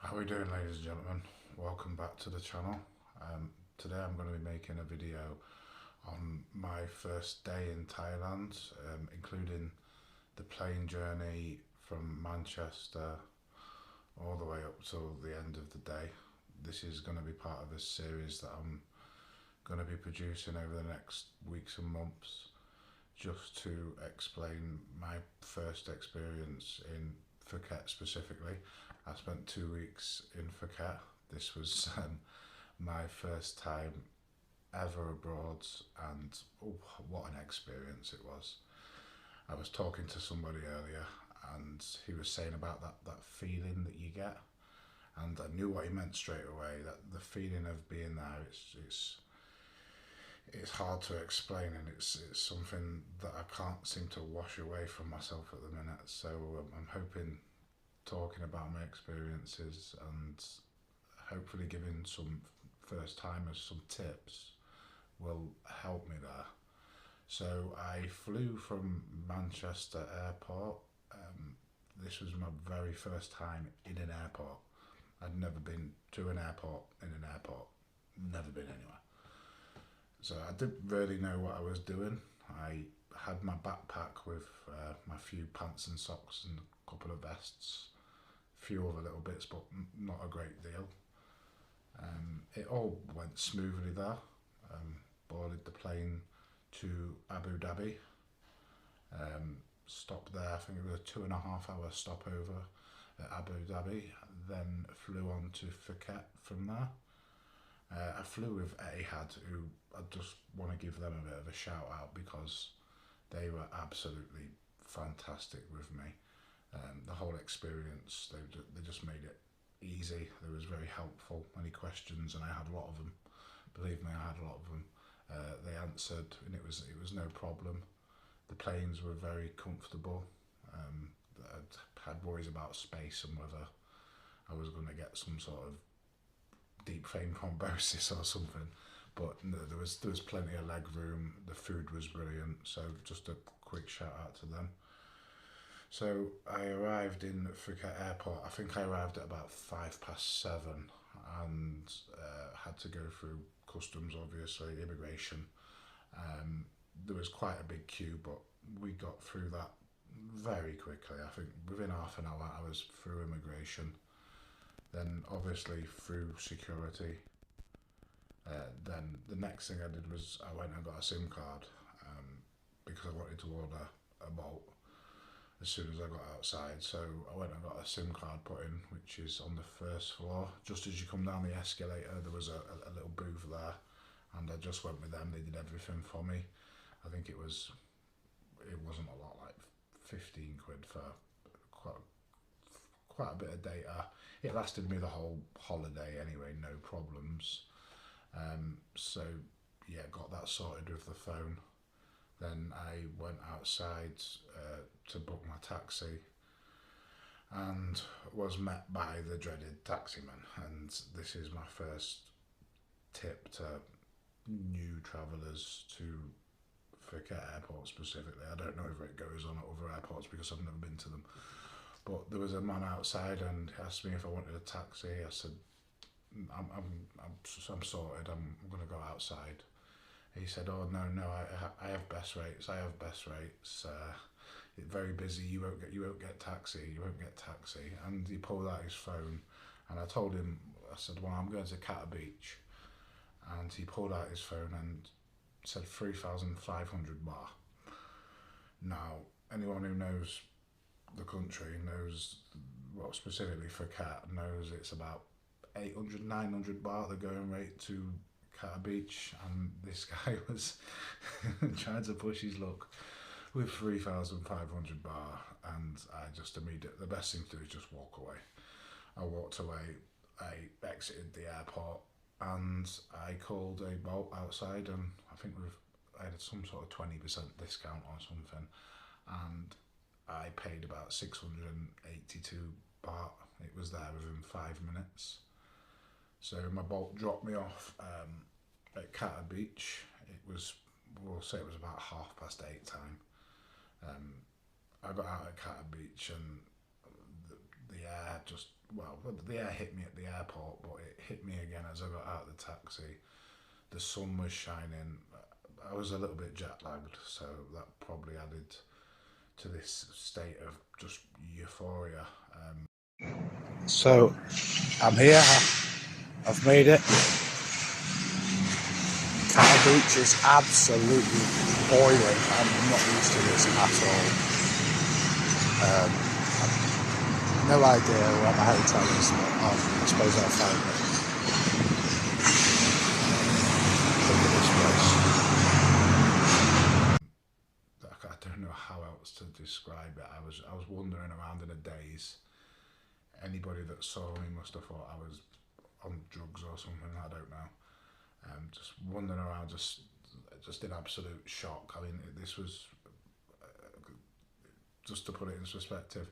How are we doing, ladies and gentlemen? Welcome back to the channel. Today I'm going to be making a video on my first day in Thailand, including the plane journey from Manchester all the way up till the end of the day. This is going to be part of a series that I'm going to be producing over the next weeks and months, just to explain my first experience in Phuket specifically. I spent 2 weeks in Phuket. This was my first time ever abroad, and what an experience it was. I was talking to somebody earlier and he was saying about that feeling that you get, and I knew what he meant straight away, that the feeling of being there, it's hard to explain, and it's something that I can't seem to wash away from myself at the minute. So I'm hoping talking about my experiences and hopefully giving some first timers some tips will help me there. So I flew from Manchester Airport. This was my very first time in an airport. I'd never been to an airport in an airport, never been anywhere. So I didn't really know what I was doing. I had my backpack with my few pants and socks and a couple of vests, a few other little bits, but not a great deal. It all went smoothly there. Boarded the plane to Abu Dhabi. Stopped there, I think it was a 2.5 hour stopover at Abu Dhabi, then flew on to Phuket from there. I flew with Etihad, who I just want to give them a bit of a shout out because they were absolutely fantastic with me. The whole experience, they just made it easy. They was very helpful. Any questions, and I had a lot of them. Believe me, I had a lot of them. They answered, and it was no problem. The planes were very comfortable. I'd had worries about space and whether I was going to get some sort of deep vein thrombosis or something, but no, there was plenty of leg room. The food was brilliant, so just a quick shout out to them. So I arrived in Phuket Airport. I think I arrived at about 7:05, and had to go through customs, obviously, immigration. There was quite a big queue, but we got through that very quickly. I think within half an hour I was through immigration, then obviously through security. Then the next thing I did was I went and got a SIM card, because I wanted to order a bolt as soon as I got outside. So I went and got a SIM card put in, which is on the first floor. Just as you come down the escalator, there was a little booth there, and I just went with them. They did everything for me. I think it wasn't a lot, like 15 quid for quite a bit of data. It lasted me the whole holiday anyway, no problems. So yeah, got that sorted with the phone. Then I went outside to book my taxi, and was met by the dreaded taximan. And this is my first tip to new travellers to Phuket Airport specifically. I don't know if it goes on at other airports because I've never been to them. But there was a man outside and he asked me if I wanted a taxi. I said, I'm sorted. I'm going to go outside. He said, "Oh no, I have best rates. I have best rates. It's very busy. You won't get taxi. You won't get taxi." And he pulled out his phone, and I told him, I said, "Well, I'm going to Kata beach," and he pulled out his phone and said 3,500 baht. Now, anyone who knows the country knows, well, specifically for Cat, knows it's about 800, 900 baht, the going rate to Kata beach, and this guy was trying to push his luck with 3,500 baht, and I just immediately, the best thing to do is just walk away. I walked away, I exited the airport, and I called a bolt outside, and I think I had some sort of 20% discount or something, and I paid about 682 baht. It was there within 5 minutes. So my bolt dropped me off at Kata beach. We'll say it was about 8:30 time. I got out at Kata beach, and the air just, well, the air hit me at the airport, but it hit me again as I got out of the taxi. The sun was shining. I was a little bit jet lagged, so that probably added to this state of just euphoria. So I'm here. I've made it. Kata Beach is absolutely boiling. I'm not used to this at all. I've no idea where my hotel is, but I suppose I'll find it. Look at this place. I don't know how else to describe it. I was wandering around in a daze. Anybody that saw me must have thought I was on drugs or something. I don't know. Just wandering around, just in absolute shock. I mean, this was just to put it into perspective.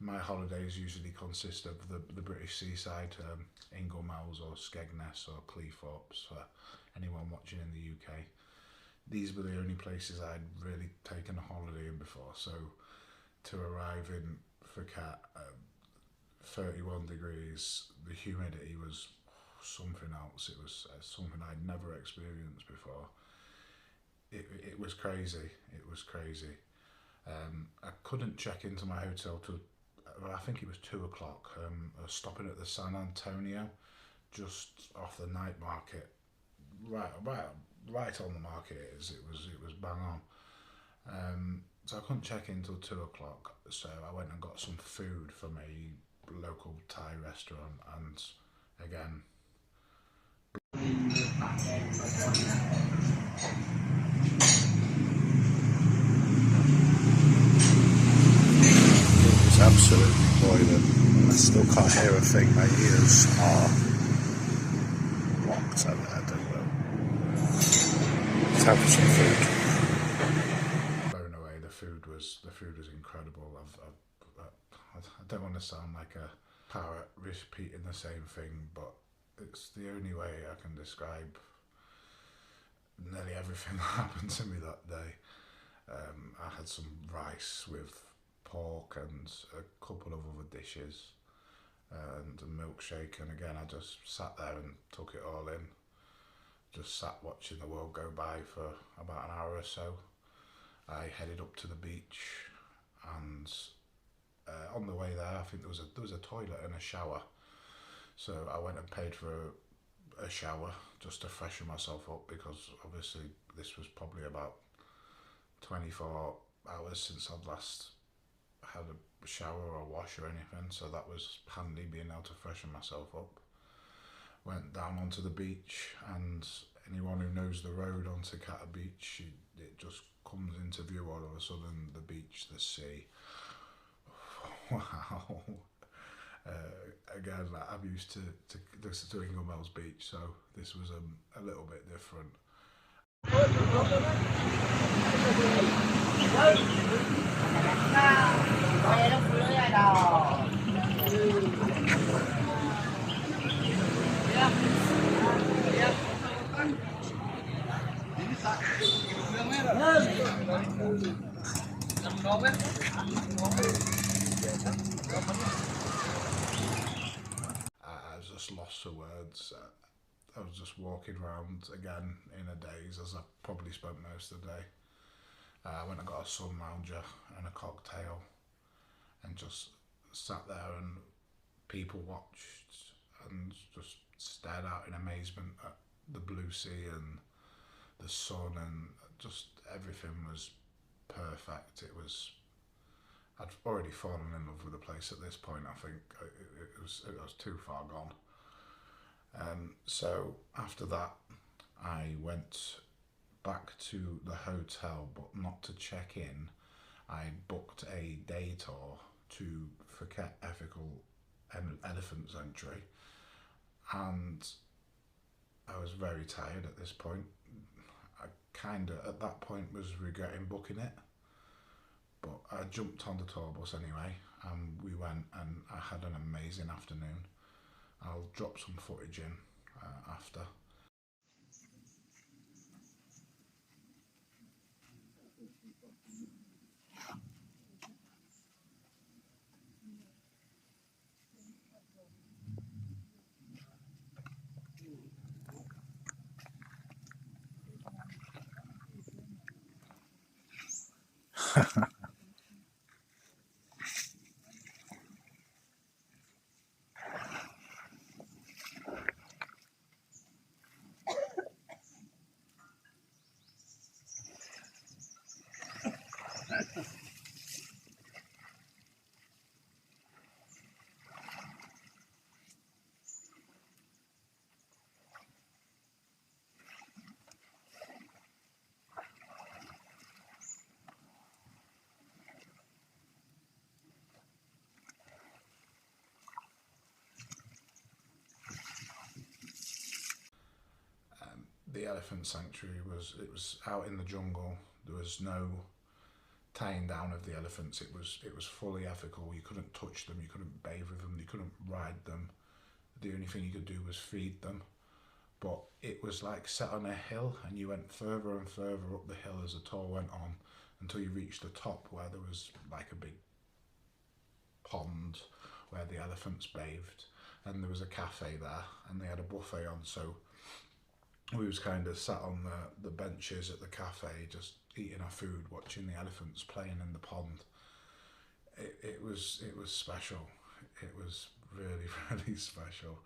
My holidays usually consist of the British seaside, Inglemells or Skegness or Cleethorpes for anyone watching in the UK. These were the only places I'd really taken a holiday in before. So to arrive in Phuket, 31 degrees, the humidity was something else. It was something I'd never experienced before. It was crazy. It was crazy. I couldn't check into my hotel till I think it was 2 o'clock. I was stopping at the San Antonio, just off the night market, right on the market. It was bang on. So I couldn't check in till 2 o'clock. So I went and got some food from a local Thai restaurant, and again. It's absolutely boiling. I still can't hear a thing. My ears are blocked. I don't know. Let's have some food. Blown away. The food was incredible. I don't want to sound like a parrot repeating the same thing, but it's the only way I can describe nearly everything that happened to me that day. I had some rice with pork and a couple of other dishes and a milkshake, and again I just sat there and took it all in. Just sat watching the world go by for about an hour or so. I headed up to the beach, and on the way there I think there was a toilet and a shower. So I went and paid for a shower just to freshen myself up, because obviously this was probably about 24 hours since I'd last had a shower or wash or anything, so that was handy, being able to freshen myself up. Went down onto the beach, and anyone who knows the road onto Kata Beach, it just comes into view all of a sudden. The beach, the sea. Wow. Again, I'm used to Inglemells Beach, so this was a little bit different. I was just lost for words. I was just walking around again in a daze, as I probably spent most of the day. I went and got a sun lounger and a cocktail, and just sat there and people watched and just stared out in amazement at the blue sea and the sun, and just everything was perfect. I'd already fallen in love with the place at this point. I think it was too far gone. So after that, I went back to the hotel, but not to check in. I booked a day tour to Phuket Ethical Elephant Sanctuary, and I was very tired at this point. I kind of, at that point, was regretting booking it, but I jumped on the tour bus anyway, and we went, and I had an amazing afternoon. I'll drop some footage in after. The elephant sanctuary was out in the jungle. There was no tying down of the elephants. It was fully ethical. You couldn't touch them. You couldn't bathe with them. You couldn't ride them. The only thing you could do was feed them. But it was like set on a hill, and you went further and further up the hill as the tour went on until you reached the top where there was like a big pond where the elephants bathed, and there was a cafe there, and they had a buffet on. So we was kind of sat on the benches at the cafe, just eating our food, watching the elephants playing in the pond. It was special. It was really really special.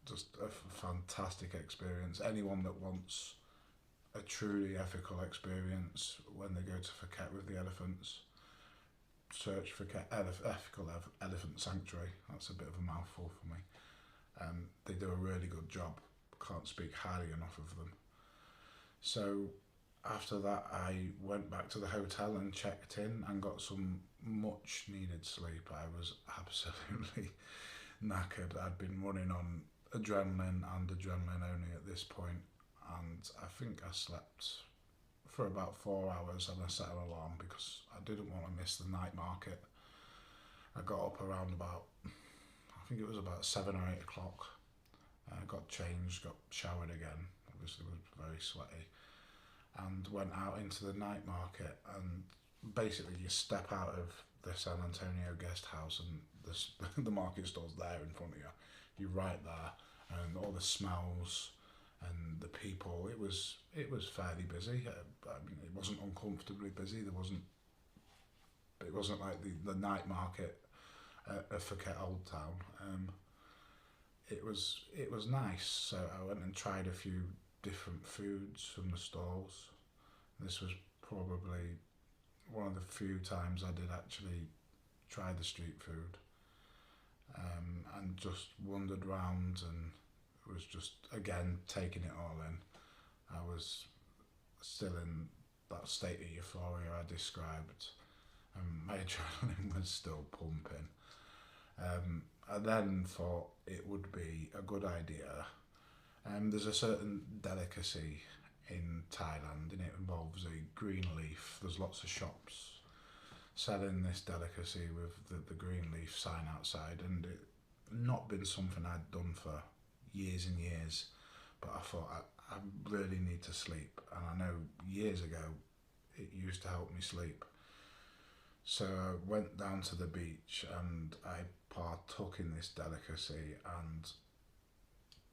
Just a fantastic experience. Anyone that wants a truly ethical experience when they go to Phuket with the elephants, search for ethical elephant sanctuary. That's a bit of a mouthful for me. They do a really good job. Can't speak highly enough of them. So after that, I went back to the hotel and checked in and got some much needed sleep. I was absolutely knackered. I'd been running on adrenaline and adrenaline only at this point, and I think I slept for about 4 hours, and I set an alarm because I didn't want to miss the night market. I got up around about, I think it was about 7 or 8 o'clock. Got changed, got showered again, obviously was very sweaty, and went out into the night market. And basically you step out of the San Antonio guest house and the market store's there in front of you. You're right there, and all the smells and the people. It was fairly busy. I mean, it wasn't uncomfortably busy. It wasn't like the night market at Phuket Old Town. It was nice. So I went and tried a few different foods from the stalls. This was probably one of the few times I did actually try the street food, and just wandered round and was just again taking it all in. I was still in that state of euphoria I described, and my adrenaline was still pumping. I then thought it would be a good idea. There's a certain delicacy in Thailand, and it involves a green leaf. There's lots of shops selling this delicacy with the green leaf sign outside, and it not been something I'd done for years and years. But I thought I really need to sleep, and I know years ago it used to help me sleep. So I went down to the beach and I partook in this delicacy. And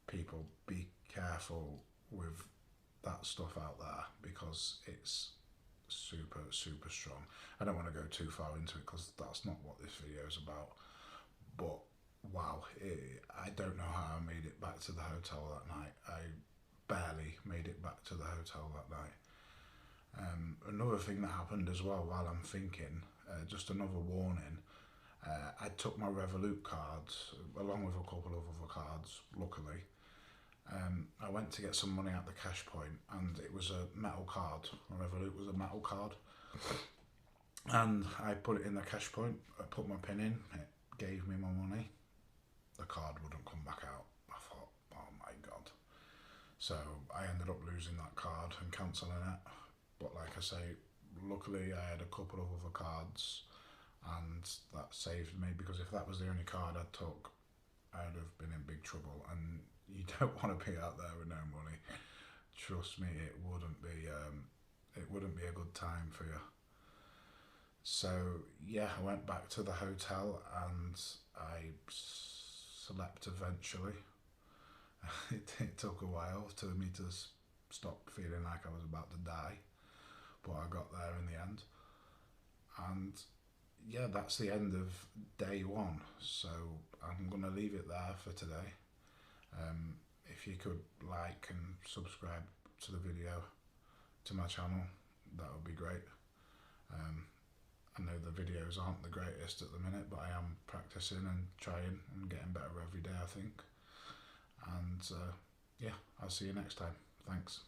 people, be careful with that stuff out there because it's super super strong. I don't want to go too far into it because that's not what this video is about. But wow, I don't know how I made it back to the hotel that night. I barely made it back to the hotel that night. Another thing that happened as well while I'm thinking, just another warning, I took my Revolut cards along with a couple of other cards, luckily. I went to get some money at the cash point and it was a metal card. My Revolut was a metal card. And I put it in the cash point, I put my pin in, it gave me my money. The card wouldn't come back out. I thought, oh my God. So I ended up losing that card and cancelling it. But like I say, luckily I had a couple of other cards and that saved me, because if that was the only card I took, I'd have been in big trouble, and you don't want to be out there with no money. Trust me, it wouldn't be a good time for you. So yeah, I went back to the hotel and I slept eventually. It took a while for me to stop feeling like I was about to die, but I got there in the end. And yeah, that's the end of day one. So I'm going to leave it there for today. If you could like and subscribe to the video, to my channel, that would be great. I know the videos aren't the greatest at the minute, but I am practicing and trying and getting better every day, I think. And yeah, I'll see you next time. Thanks.